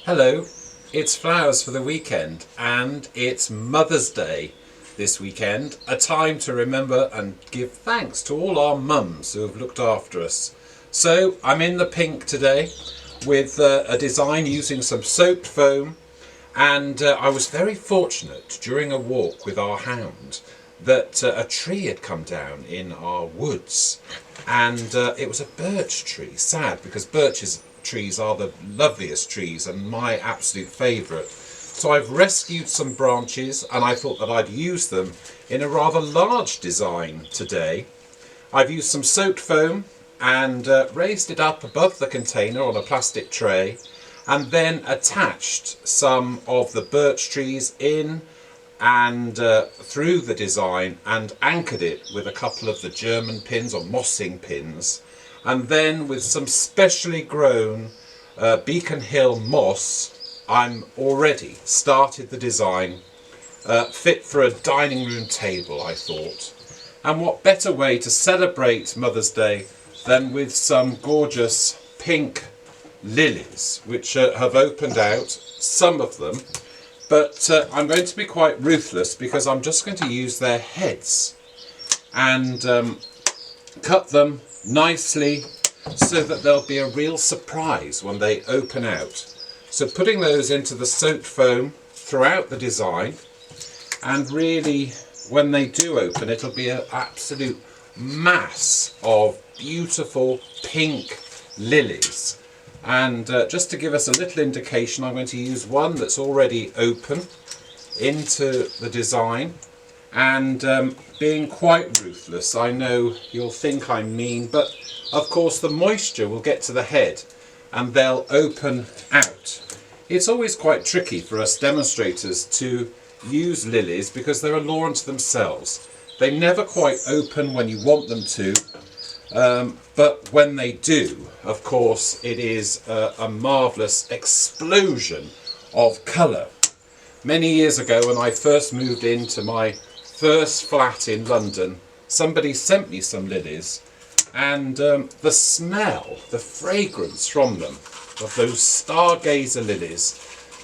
Hello, it's Flowers for the Weekend and it's Mother's Day this weekend, a time to remember and give thanks to all our mums who have looked after us. So I'm in the pink today with a design using some soaked foam, and I was very fortunate during a walk with our hound that a tree had come down in our woods, and it was a birch tree. Sad, because trees are the loveliest trees and my absolute favourite. So I've rescued some branches and I thought that I'd use them in a rather large design today. I've used some soaked foam and raised it up above the container on a plastic tray, and then attached some of the birch trees in and through the design, and anchored it with a couple of the German pins or mossing pins, and then with some specially grown Beacon Hill moss I'm already started the design, fit for a dining room table, I thought. And what better way to celebrate Mother's Day than with some gorgeous pink lilies, which have opened out, some of them. But I'm going to be quite ruthless because I'm just going to use their heads and cut them nicely so that there'll be a real surprise when they open out. So putting those into the soaked foam throughout the design, and really when they do open it'll be an absolute mass of beautiful pink lilies. And just to give us a little indication, I'm going to use one that's already open into the design, and being quite ruthless. I know you'll think I'm mean, but of course the moisture will get to the head and they'll open out. It's always quite tricky for us demonstrators to use lilies because they're a law unto themselves. They never quite open when you want them to. But when they do, of course, it is a marvellous explosion of colour. Many years ago, when I first moved into my first flat in London, somebody sent me some lilies, and the smell, the fragrance from them, of those stargazer lilies,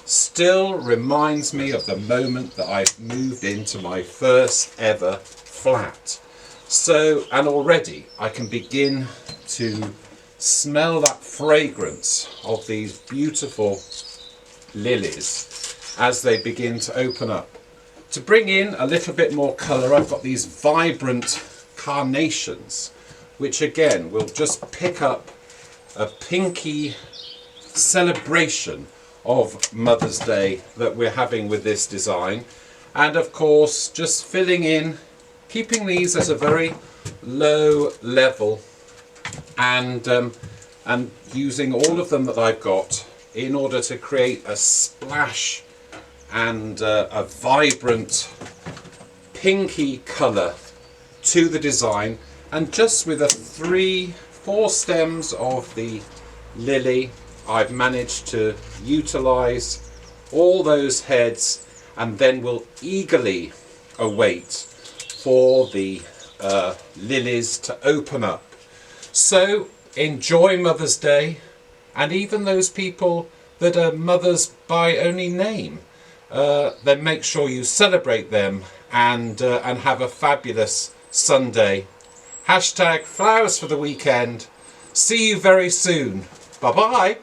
still reminds me of the moment that I moved into my first ever flat. So, and already I can begin to smell that fragrance of these beautiful lilies as they begin to open up. To bring in a little bit more colour, I've got these vibrant carnations, which again will just pick up a pinky celebration of Mother's Day that we're having with this design. And of course just filling in, keeping these at a very low level, and using all of them that I've got in order to create a splash and a vibrant pinky colour to the design. And just with 3-4 stems of the lily, I've managed to utilise all those heads, and then will eagerly await for the lilies to open up. So enjoy Mother's Day, and even those people that are mothers by only name, then make sure you celebrate them and have a fabulous Sunday. #Flowers for the Weekend. See you very soon. Bye bye.